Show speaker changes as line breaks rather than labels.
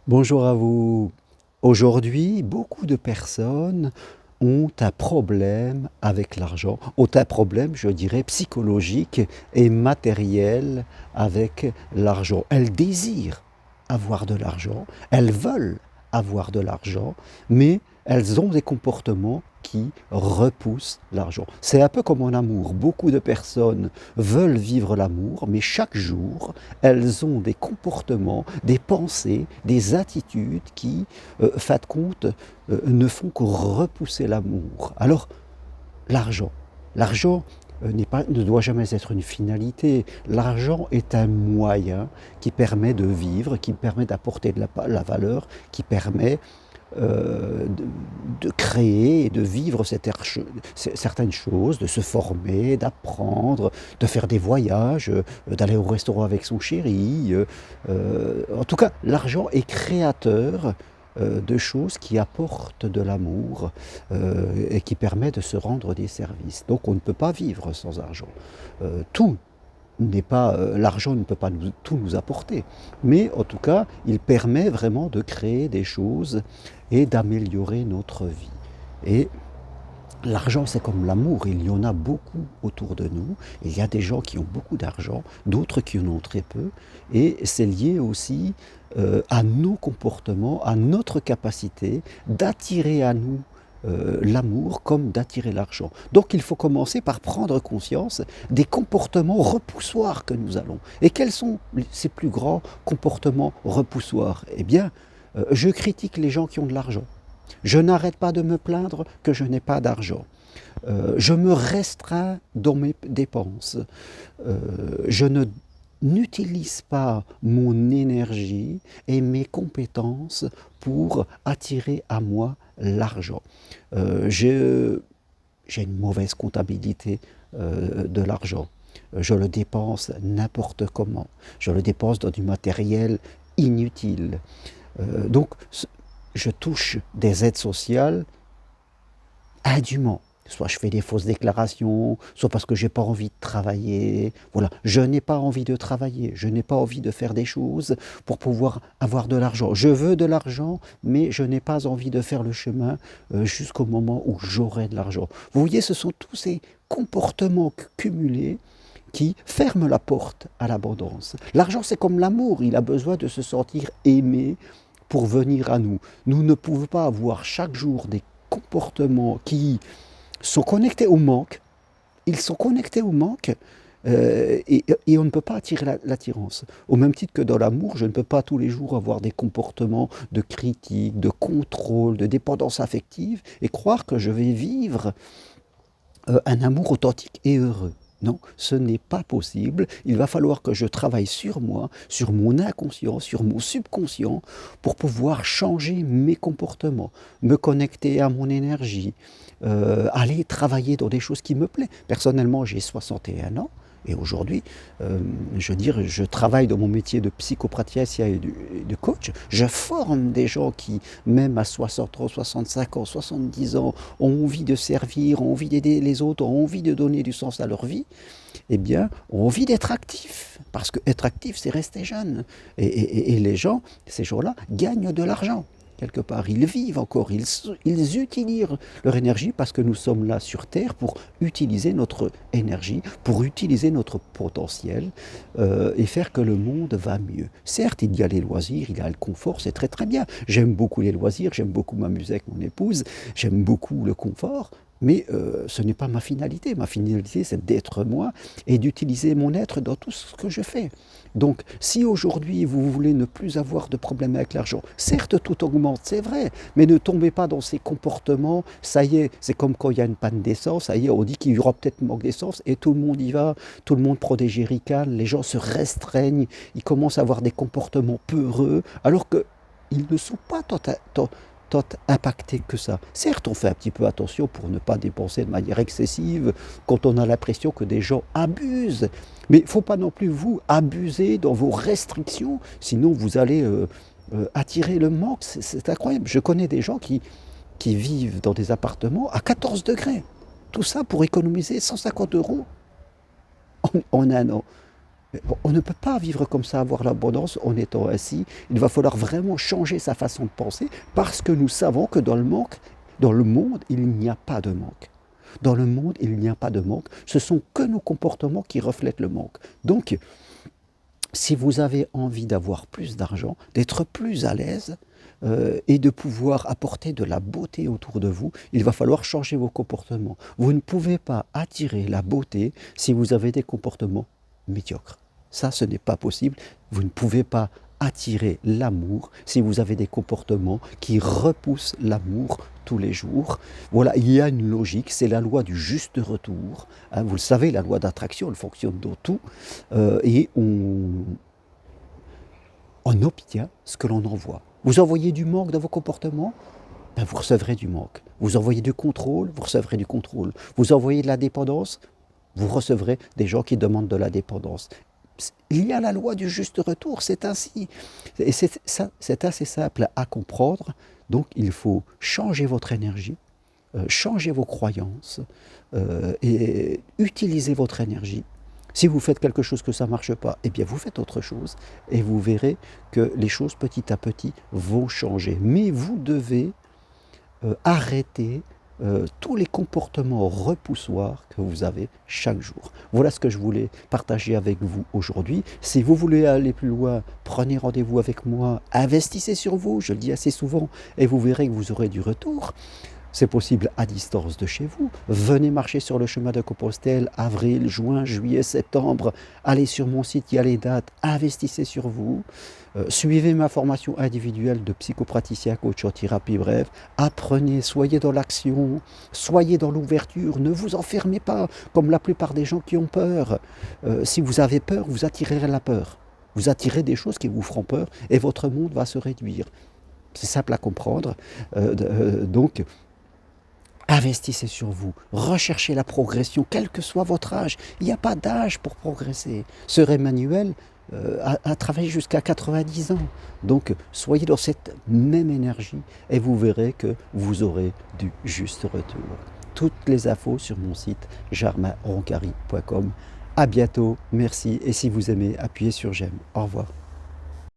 Bonjour à vous. Aujourd'hui, beaucoup de personnes ont un problème avec l'argent, ont un problème, je dirais, psychologique et matériel avec l'argent. Elles désirent avoir de l'argent, elles veulent avoir de l'argent, mais elles ont des comportements qui repoussent l'argent. C'est un peu comme en amour. Beaucoup de personnes veulent vivre l'amour, mais chaque jour, elles ont des comportements, des pensées, des attitudes qui, fin de compte, ne font que repousser l'amour. Alors, l'argent. L'argent ne doit jamais être une finalité. L'argent est un moyen qui permet de vivre, qui permet d'apporter de la valeur, qui permet de créer et de vivre certaines choses, de se former, d'apprendre, de faire des voyages, d'aller au restaurant avec son chéri. En tout cas, l'argent est créateur de choses qui apportent de l'amour et qui permettent de se rendre des services. Donc on ne peut pas vivre sans argent. Tout n'est pas, l'argent ne peut pas tout nous apporter, mais en tout cas, il permet vraiment de créer des choses et d'améliorer notre vie. Et l'argent, c'est comme l'amour, il y en a beaucoup autour de nous. Il y a des gens qui ont beaucoup d'argent, d'autres qui en ont très peu, et c'est lié aussi à nos comportements, à notre capacité d'attirer à nous l'amour comme d'attirer l'argent. Donc il faut commencer par prendre conscience des comportements repoussoirs que nous allons. Et quels sont ces plus grands comportements repoussoirs? Eh bien, je critique les gens qui ont de l'argent. Je n'arrête pas de me plaindre que je n'ai pas d'argent. Je me restreins dans mes dépenses. Je n'utilise pas mon énergie et mes compétences pour attirer à moi l'argent. J'ai une mauvaise comptabilité de l'argent. Je le dépense n'importe comment. Je le dépense dans du matériel inutile. Donc, je touche des aides sociales indûment. Soit je fais des fausses déclarations, soit parce que je n'ai pas envie de travailler. Voilà, je n'ai pas envie de travailler, je n'ai pas envie de faire des choses pour pouvoir avoir de l'argent. Je veux de l'argent, mais je n'ai pas envie de faire le chemin jusqu'au moment où j'aurai de l'argent. Vous voyez, ce sont tous ces comportements cumulés qui ferment la porte à l'abondance. L'argent, c'est comme l'amour, il a besoin de se sentir aimé pour venir à nous. Nous ne pouvons pas avoir chaque jour des comportements qui sont connectés au manque. Ils sont connectés au manque et on ne peut pas attirer l'attirance. Au même titre que dans l'amour, je ne peux pas tous les jours avoir des comportements de critique, de contrôle, de dépendance affective et croire que je vais vivre un amour authentique et heureux. Non, ce n'est pas possible. Il va falloir que je travaille sur moi, sur mon inconscient, sur mon subconscient, pour pouvoir changer mes comportements, me connecter à mon énergie, aller travailler dans des choses qui me plaisent. Personnellement, j'ai 61 ans. Et aujourd'hui, je veux dire, je travaille dans mon métier de psychopraticien et de coach. Je forme des gens qui, même à 60 ans, 65 ans, 70 ans, ont envie de servir, ont envie d'aider les autres, ont envie de donner du sens à leur vie. Eh bien, ont envie d'être actifs. Parce qu'être actif, c'est rester jeune. Et les gens, ces gens-là, gagnent de l'argent quelque part. Ils vivent encore, ils utilisent leur énergie parce que nous sommes là sur Terre pour utiliser notre énergie, pour utiliser notre potentiel et faire que le monde va mieux. Certes, il y a les loisirs, il y a le confort, c'est très très bien. J'aime beaucoup les loisirs, j'aime beaucoup m'amuser avec mon épouse, j'aime beaucoup le confort, mais ce n'est pas ma finalité. Ma finalité, c'est d'être moi et d'utiliser mon être dans tout ce que je fais. Donc, si aujourd'hui vous voulez ne plus avoir de problème avec l'argent, certes tout augmente, c'est vrai, mais ne tombez pas dans ces comportements. Ça y est, c'est comme quand il y a une panne d'essence, ça y est, on dit qu'il y aura peut-être un manque d'essence et tout le monde y va, tout le monde prend des jerrycans, les gens se restreignent, ils commencent à avoir des comportements peureux, alors qu'ils ne sont pas tant impactés que ça. Certes, on fait un petit peu attention pour ne pas dépenser de manière excessive quand on a l'impression que des gens abusent. Mais il ne faut pas non plus vous abuser dans vos restrictions, sinon vous allez attirer le manque. C'est incroyable. Je connais des gens qui vivent dans des appartements à 14 degrés. Tout ça pour économiser 150 € en un an. On ne peut pas vivre comme ça, avoir l'abondance en étant ainsi. Il va falloir vraiment changer sa façon de penser parce que nous savons que dans le monde, il n'y a pas de manque. Dans le monde, il n'y a pas de manque. Ce sont que nos comportements qui reflètent le manque. Donc, si vous avez envie d'avoir plus d'argent, d'être plus à l'aise et de pouvoir apporter de la beauté autour de vous, il va falloir changer vos comportements. Vous ne pouvez pas attirer la beauté si vous avez des comportements médiocres. Ça, ce n'est pas possible. Vous ne pouvez pas attirer l'amour si vous avez des comportements qui repoussent l'amour tous les jours. Voilà, il y a une logique, c'est la loi du juste retour. Hein, vous le savez, la loi d'attraction, elle fonctionne dans tout. Et on obtient ce que l'on envoie. Vous envoyez du manque dans vos comportements, ben vous recevrez du manque. Vous envoyez du contrôle, vous recevrez du contrôle. Vous envoyez de la dépendance, vous recevrez des gens qui demandent de la dépendance. Il y a la loi du juste retour, c'est ainsi. Et c'est assez simple à comprendre. Donc il faut changer votre énergie, changer vos croyances et utiliser votre énergie. Si vous faites quelque chose que ça ne marche pas, eh bien vous faites autre chose et vous verrez que les choses petit à petit vont changer. Mais vous devez arrêter tous les comportements repoussoirs que vous avez chaque jour. Voilà ce que je voulais partager avec vous aujourd'hui. Si vous voulez aller plus loin, prenez rendez-vous avec moi, investissez sur vous, je le dis assez souvent, et vous verrez que vous aurez du retour. C'est possible à distance de chez vous. Venez marcher sur le chemin de Compostelle, avril, juin, juillet, septembre. Allez sur mon site, il y a les dates. Investissez sur vous. Suivez ma formation individuelle de psychopraticien, coach en thérapie brève. Apprenez, soyez dans l'action, soyez dans l'ouverture. Ne vous enfermez pas comme la plupart des gens qui ont peur. Si vous avez peur, vous attirerez la peur. Vous attirez des choses qui vous feront peur et votre monde va se réduire. C'est simple à comprendre. Donc, investissez sur vous, recherchez la progression, quel que soit votre âge. Il n'y a pas d'âge pour progresser. Sœur Emmanuel a travaillé jusqu'à 90 ans. Donc, soyez dans cette même énergie et vous verrez que vous aurez du juste retour. Toutes les infos sur mon site jarmaroncari.com. À bientôt, merci. Et si vous aimez, appuyez sur j'aime. Au revoir.